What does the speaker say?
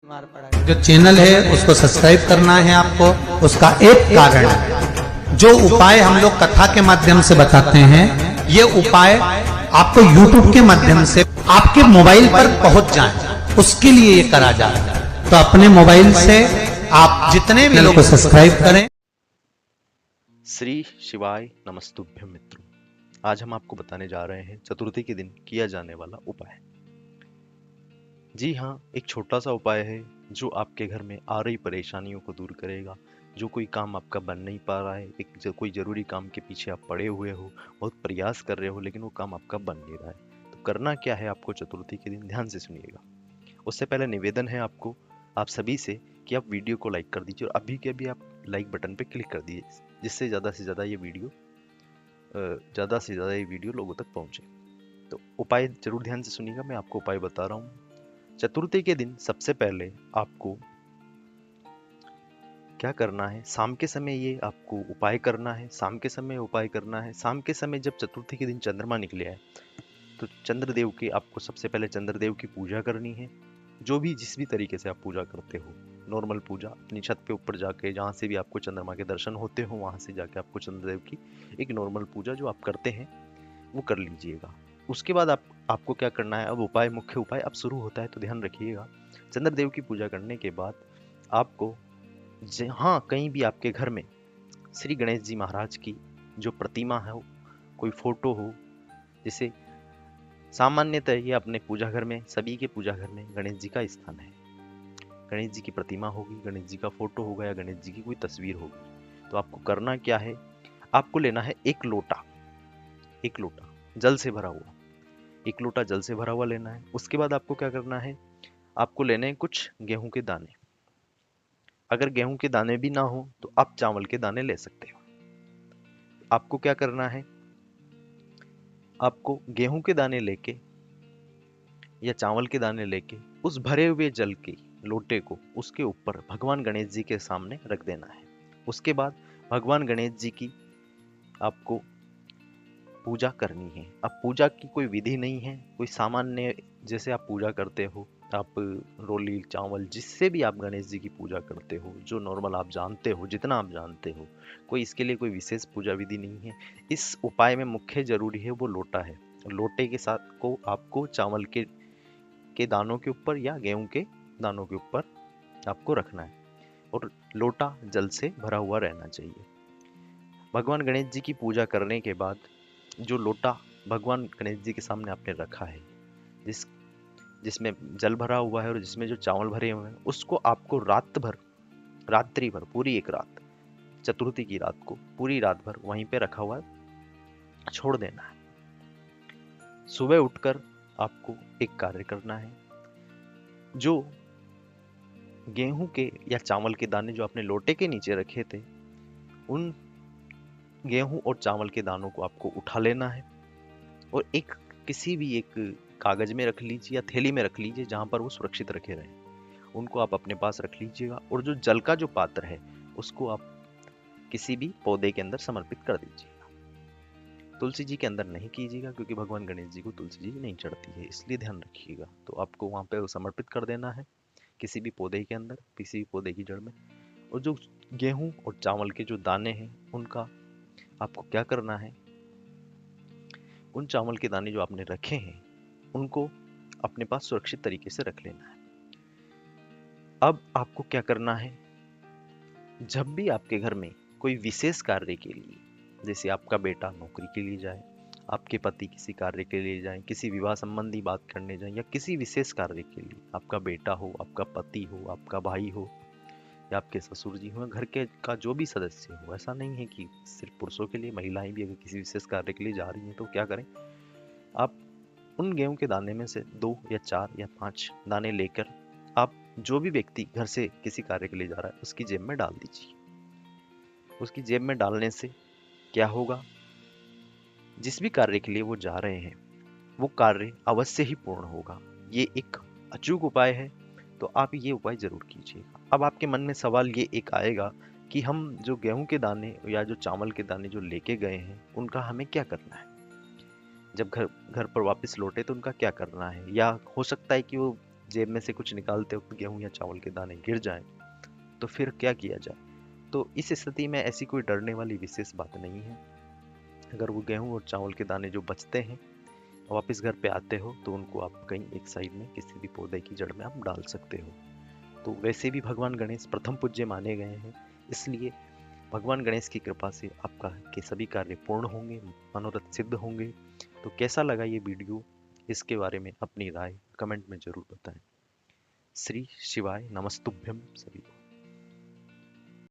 जो चैनल है उसको सब्सक्राइब करना है आपको। उसका एक कारण है, जो उपाय हम लोग कथा के माध्यम से बताते हैं, ये उपाय आपको YouTube के माध्यम से आपके मोबाइल पर पहुंच जाए, उसके लिए ये करा जा रहा है। तो अपने मोबाइल से आप जितने भी लोग को सब्सक्राइब करें। श्री शिवाय नमस्तुभ्यं मित्रों, आज हम आपको बताने जा रहे हैं चतुर्थी के दिन किया जाने वाला उपाय। जी हाँ, एक छोटा सा उपाय है जो आपके घर में आ रही परेशानियों को दूर करेगा। जो कोई काम आपका बन नहीं पा रहा है, कोई जरूरी काम के पीछे आप पड़े हुए हो, बहुत प्रयास कर रहे हो लेकिन वो काम आपका बन नहीं रहा है, तो करना क्या है आपको चतुर्थी के दिन, ध्यान से सुनिएगा। उससे पहले निवेदन है आपको, आप सभी से, कि आप वीडियो को लाइक कर दीजिए और अभी के अभी आप लाइक बटन पे क्लिक कर दीजिए, जिससे ज़्यादा से ज़्यादा ये वीडियो लोगों तक पहुँचे। तो उपाय जरूर ध्यान से सुनिएगा, मैं आपको उपाय बता रहा हूँ। चतुर्थी के दिन सबसे पहले आपको क्या करना है, शाम के समय ये आपको उपाय करना है। शाम के समय जब चतुर्थी के दिन चंद्रमा निकले आए, तो चंद्रदेव की आपको सबसे पहले चंद्रदेव की पूजा करनी है। जिस भी तरीके से आप पूजा करते हो, नॉर्मल पूजा, अपनी छत पे ऊपर जाके, जहाँ से भी आपको चंद्रमा के दर्शन होते हो, वहां से जाके आपको चंद्रदेव की एक नॉर्मल पूजा जो आप करते हैं वो कर लीजिएगा। उसके बाद आपको क्या करना है, अब मुख्य उपाय अब शुरू होता है, तो ध्यान रखिएगा। चंद्रदेव की पूजा करने के बाद आपको जहाँ कहीं भी आपके घर में श्री गणेश जी महाराज की जो प्रतिमा है, कोई फोटो हो, जैसे सामान्यतः ये अपने पूजा घर में, सभी के पूजा घर में गणेश जी का स्थान है। गणेश जी की प्रतिमा होगी, गणेश जी का फोटो होगा या गणेश जी की कोई तस्वीर होगी, तो आपको करना क्या है, आपको लेना है एक लोटा जल से भरा हुआ, एक लोटा जल से भरा हुआ लेना है। उसके बाद आपको क्या करना है, आपको लेने हैं कुछ गेहूं के दाने। अगर गेहूं के दाने भी ना हो तो आप चावल के दाने ले सकते हो। आपको क्या करना है, आपको गेहूं के दाने लेके या चावल के दाने लेके उस भरे हुए जल के लोटे को उसके ऊपर भगवान गणेश जी के सामने रख देना है। उसके बाद भगवान गणेश जी की आपको पूजा करनी है। अब पूजा की कोई विधि नहीं है, कोई सामान्य जैसे आप पूजा करते हो, आप रोली चावल जिससे भी आप गणेश जी की पूजा करते हो, जो नॉर्मल आप जानते हो, जितना आप जानते हो, कोई इसके लिए कोई विशेष पूजा विधि नहीं है। इस उपाय में मुख्य जरूरी है वो लोटा है। लोटे के साथ को आपको चावल के दानों के ऊपर या गेहूं के दानों के ऊपर आपको रखना है और लोटा जल से भरा हुआ रहना चाहिए। भगवान गणेश जी की पूजा करने के बाद जो लोटा भगवान गणेश जी के सामने आपने रखा है, जिसमें जल भरा हुआ है और जिसमें जो चावल भरे हुए हैं, उसको आपको रात्रि भर पूरी एक रात, चतुर्थी की रात को पूरी रात भर वहीं पे रखा हुआ छोड़ देना है। सुबह उठकर आपको एक कार्य करना है, जो गेहूं के या चावल के दाने जो आपने लोटे के नीचे रखे थे, उन गेहूं और चावल के दानों को आपको उठा लेना है और किसी भी एक कागज में रख लीजिए या थैली में रख लीजिए, जहां पर वो सुरक्षित रखे रहे। उनको आप अपने पास रख लीजिएगा और जो जल का जो पात्र है उसको आप किसी भी पौधे के अंदर समर्पित कर दीजिएगा। तुलसी जी के अंदर नहीं कीजिएगा, क्योंकि भगवान गणेश जी को तुलसी जी नहीं चढ़ती है, इसलिए ध्यान रखिएगा। तो आपको वहां पे समर्पित कर देना है किसी भी पौधे के अंदर, किसी भी पौधे की जड़ में। और जो गेहूं और चावल के जो दाने हैं, उनका आपको क्या करना है, उन चावल के दाने जो आपने रखे हैं उनको अपने पास सुरक्षित तरीके से रख लेना है। अब आपको क्या करना है, जब भी आपके घर में कोई विशेष कार्य के लिए, जैसे आपका बेटा नौकरी के लिए जाए, आपके पति किसी कार्य के लिए जाए, किसी विवाह संबंधी बात करने जाए, या किसी विशेष कार्य के लिए, आपका बेटा हो, आपका पति हो, आपका भाई हो, या आपके ससुर जी हो, घर के का जो भी सदस्य हो, ऐसा नहीं है कि सिर्फ पुरुषों के लिए, महिलाएं भी अगर किसी विशेष कार्य के लिए जा रही हैं तो क्या करें, आप उन गेहूं के दाने में से 2 या 4 या 5 दाने लेकर आप जो भी व्यक्ति घर से किसी कार्य के लिए जा रहा है उसकी जेब में डाल दीजिए। उसकी जेब में डालने से क्या होगा, जिस भी कार्य के लिए वो जा रहे हैं वो कार्य अवश्य ही पूर्ण होगा। ये एक अचूक उपाय है, तो आप ये उपाय जरूर कीजिएगा। अब आपके मन में सवाल ये एक आएगा कि हम जो गेहूं के दाने या जो चावल के दाने जो लेके गए हैं उनका हमें क्या करना है, जब घर पर वापस लौटे तो उनका क्या करना है। या हो सकता है कि वो जेब में से कुछ निकालते वक्त गेहूं या चावल के दाने गिर जाएं तो फिर क्या किया जाए? तो इस स्थिति में ऐसी कोई डरने वाली विशेष बात नहीं है। अगर वो गेहूं और चावल के दाने जो बचते हैं वापस घर पे आते हो तो उनको आप कहीं एक साइड में किसी भी पौधे की जड़ में आप डाल सकते हो। तो वैसे भी भगवान गणेश प्रथम पूज्य माने गए हैं, इसलिए भगवान गणेश की कृपा से आपका के सभी कार्य पूर्ण होंगे, मनोरथ सिद्ध होंगे। तो कैसा लगा ये वीडियो, इसके बारे में अपनी राय कमेंट में जरूर बताएं। श्री शिवाय नमस्तुभ्यम सभी को।